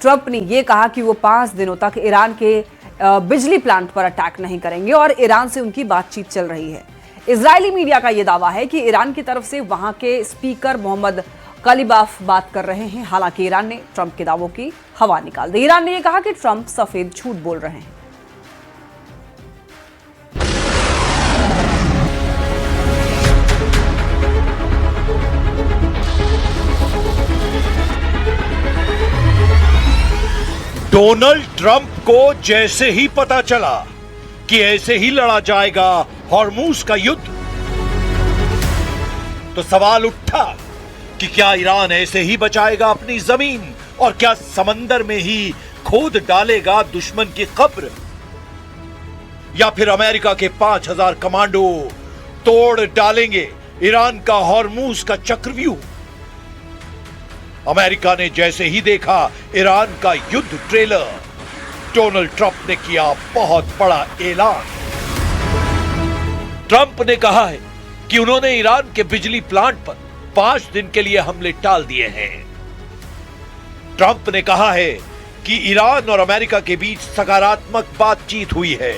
Trump ने यह कहा कि वो 5 दिनों तक ईरान के बिजली प्लांट पर अटैक नहीं करेंगे और ईरान से उनकी बातचीत चल रही है। इजरायली मीडिया का यह दावा है कि ईरान की तरफ से वहां के स्पीकर मोहम्मद कलीबाफ बात कर रहे हैं। हालांकि ईरान ने ट्रंप के दावों की हवा निकाल दी। ईरान ने यह कहा कि ट्रंप सफेद झूठ बोल रहे हैं। डोनाल्ड ट्रंप को जैसे ही पता चला कि ऐसे ही लड़ा जाएगा हॉर्मूज का युद्ध, तो सवाल उठा कि क्या ईरान ऐसे ही बचाएगा अपनी जमीन और क्या समंदर में ही खोद डालेगा दुश्मन की कब्र, या फिर अमेरिका के 5000 कमांडो तोड़ डालेंगे ईरान का हॉर्मूज का चक्रव्यूह। अमेरिका ने जैसे ही देखा ईरान का युद्ध ट्रेलर, डोनाल्ड ट्रंप ने किया बहुत बड़ा ऐलान। ट्रंप ने कहा है कि उन्होंने ईरान के बिजली प्लांट पर 5 दिन के लिए हमले टाल दिए हैं। ट्रंप ने कहा है कि ईरान और अमेरिका के बीच सकारात्मक बातचीत हुई है।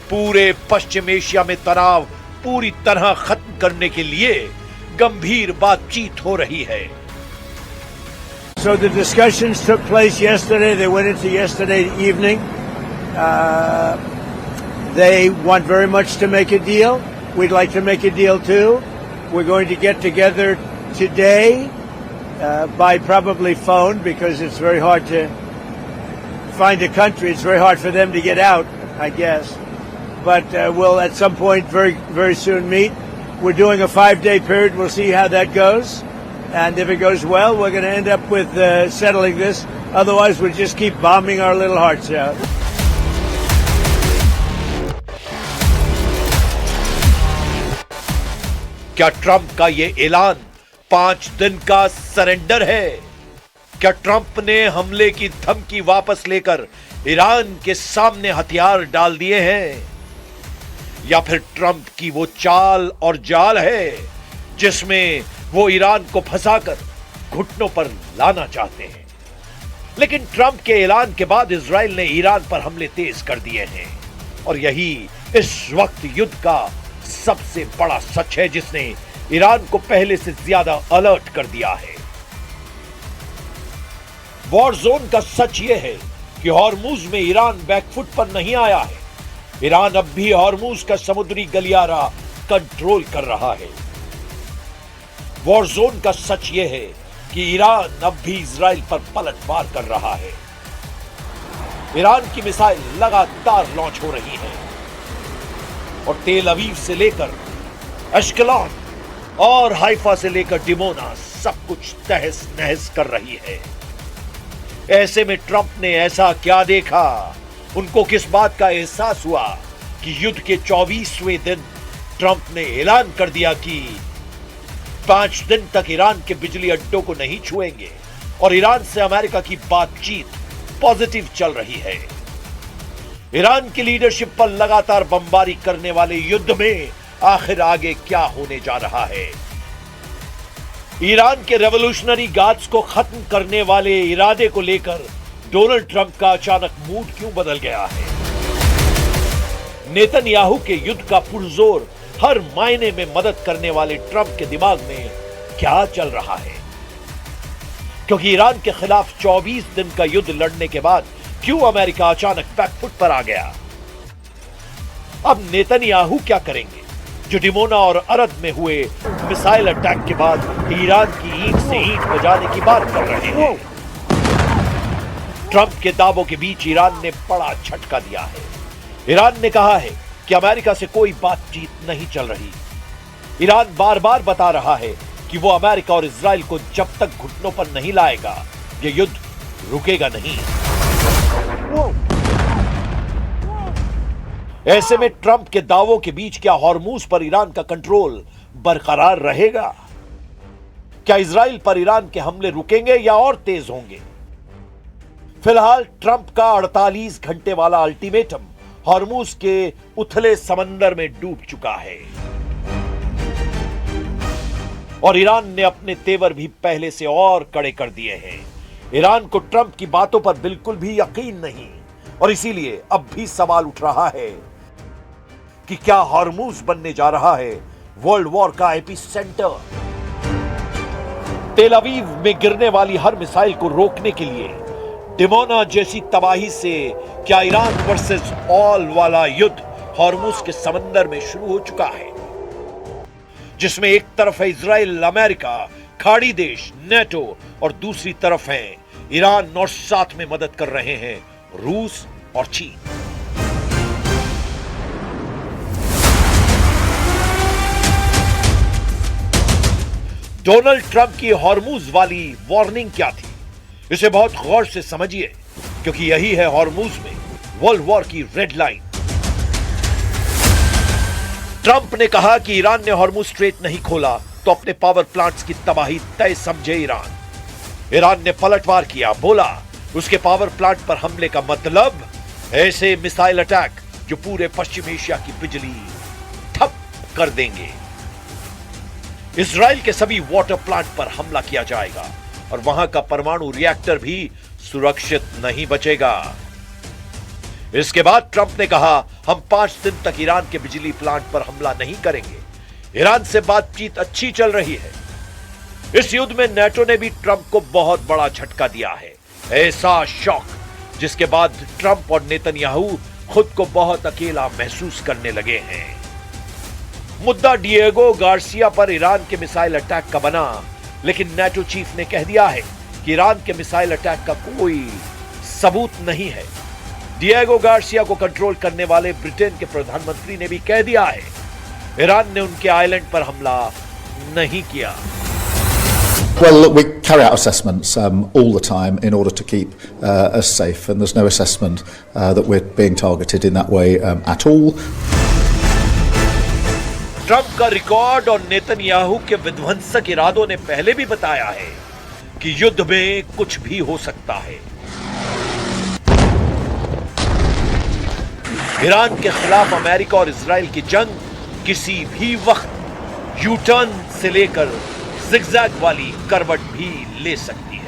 पूरे पश्चिम एशिया में तनाव पूरी तरह खत्म करने के लिए गंभीर बातचीत हो रही है। So the discussions took place yesterday. They went into yesterday evening. They want very much to make a deal. We'd like to make a deal too. We're going to get together today by probably phone because it's very hard to find a country. It's very hard for them to get out, I guess. But we'll at some point very, very soon meet. We're doing a 5-day period. We'll see how that goes. And if it goes well, we're going to end up with settling this. Otherwise, we'll just keep bombing our little hearts out. क्या Trump का ये ऐलान 5 दिन का surrender है? क्या Trump ने हमले की धमकी वापस लेकर ईरान के सामने हथियार डाल दिए हैं? या फिर ट्रंप की वो चाल और जाल है जिसमें वो ईरान को फंसाकर घुटनों पर लाना चाहते हैं? लेकिन ट्रंप के ऐलान के बाद इजराइल ने ईरान पर हमले तेज कर दिए हैं और यही इस वक्त युद्ध का सबसे बड़ा सच है जिसने ईरान को पहले से ज्यादा अलर्ट कर दिया है। वॉर जोन का सच यह है कि हॉर्मूज में ईरान बैकफुट पर नहीं आया है। ईरान अब भी हॉर्मूज का समुद्री गलियारा कंट्रोल कर रहा है। वॉर जोन का सच यह है कि ईरान अब भी इजराइल पर पलटवार कर रहा है। ईरान की मिसाइल लगातार लॉन्च हो रही है और तेल अवीव से लेकर अश्कलॉन और हाइफा से लेकर डिमोना सब कुछ तहस नहस कर रही है। ऐसे में ट्रंप ने ऐसा क्या देखा, उनको किस बात का एहसास हुआ कि युद्ध के 24वें दिन ट्रंप ने ऐलान कर दिया कि 5 दिन तक ईरान के बिजली अड्डों को नहीं छुएंगे और ईरान से अमेरिका की बातचीत पॉजिटिव चल रही है। ईरान की लीडरशिप पर लगातार बमबारी करने वाले युद्ध में आखिर आगे क्या होने जा रहा है? ईरान के रेवोल्यूशनरी गार्ड्स को खत्म करने वाले इरादे को लेकर डोनाल्ड ट्रंप का अचानक मूड क्यों बदल गया है? नेतन्याहू के युद्ध का पुरजोर हर मायने में मदद करने वाले ट्रंप के दिमाग में क्या चल रहा है? क्योंकि ईरान के खिलाफ 24 दिन का युद्ध लड़ने के बाद क्यों अमेरिका अचानक बैकफुट पर आ गया? अब नेतन्याहू क्या करेंगे जो डिमोना और अरद में हुए मिसाइल अटैक के बाद ईरान की ईंट से ईंट बजाने की बात कर रहे हैं? ट्रंप के दावों के बीच ईरान ने बड़ा झटका दिया है। ईरान ने कहा है कि अमेरिका से कोई बातचीत नहीं चल रही। ईरान बार बार बता रहा है कि वो अमेरिका और इजराइल को जब तक घुटनों पर नहीं लाएगा ये युद्ध रुकेगा नहीं। ऐसे में ट्रंप के दावों के बीच क्या हॉर्मूज पर ईरान का कंट्रोल बरकरार रहेगा? क्या इजराइल पर ईरान के हमले रुकेंगे या और तेज होंगे? फिलहाल ट्रंप का 48 घंटे वाला अल्टीमेटम हॉर्मूज के उथले समंदर में डूब चुका है और ईरान ने अपने तेवर भी पहले से और कड़े कर दिए हैं। ईरान को ट्रंप की बातों पर बिल्कुल भी यकीन नहीं और इसीलिए अब भी सवाल उठ रहा है कि क्या हॉर्मुज बनने जा रहा है वर्ल्ड वॉर का एपिसेंटर। तेल अवीव में गिरने वाली हर मिसाइल को रोकने के लिए डिमोना जैसी तबाही से क्या ईरान वर्सेस ऑल वाला युद्ध हॉर्मुज के समंदर में शुरू हो चुका है, जिसमें एक तरफ है इजराइल, अमेरिका, खाड़ी देश, नेटो और दूसरी तरफ है ईरान और साथ में मदद कर रहे हैं रूस और चीन। डोनाल्ड ट्रंप की हॉर्मुज वाली वार्निंग क्या थी, इसे बहुत गौर से समझिए, क्योंकि यही है हॉर्मुज में वर्ल्ड वॉर की रेड लाइन। ट्रंप ने कहा कि ईरान ने हॉर्मुज स्ट्रेट नहीं खोला तो अपने पावर प्लांट्स की तबाही तय समझे ईरान। ईरान ने पलटवार किया, बोला उसके पावर प्लांट पर हमले का मतलब ऐसे मिसाइल अटैक जो पूरे पश्चिम एशिया की बिजली ठप कर देंगे। इजराइल के सभी वाटर प्लांट पर हमला किया जाएगा और वहां का परमाणु रिएक्टर भी सुरक्षित नहीं बचेगा। इसके बाद ट्रंप ने कहा हम 5 दिन तक ईरान के बिजली प्लांट पर हमला नहीं करेंगे। ईरान से बातचीत अच्छी चल रही है। इस युद्ध में नेटो ने भी ट्रंप को बहुत बड़ा झटका दिया है, ऐसा शॉक जिसके बाद ट्रंप और नेतन्याहू खुद को बहुत अकेला महसूस करने लगे हैं। मुद्दा डिएगो गार्सिया पर ईरान के मिसाइल अटैक का बना, लेकिन नेटो चीफ ने कह दिया है कि ईरान के मिसाइल अटैक का कोई सबूत नहीं है। डिएगो गार्सिया को कंट्रोल करने वाले ब्रिटेन के प्रधानमंत्री ने भी कह दिया है ईरान ने उनके आइलैंड पर हमला नहीं किया। Well, look, we carry out assessments all the time in order to keep us safe, and there's no assessment that we're being targeted in that way at all. Trump का record और Netanyahu के विध्वंसक इरादों ने पहले भी बताया है कि युद्ध में कुछ भी हो सकता है। ईरान के खिलाफ अमेरिका और इजराइल की जंग किसी भी वक्त यू टर्न से लेकर जिगजैग वाली करवट भी ले सकती है।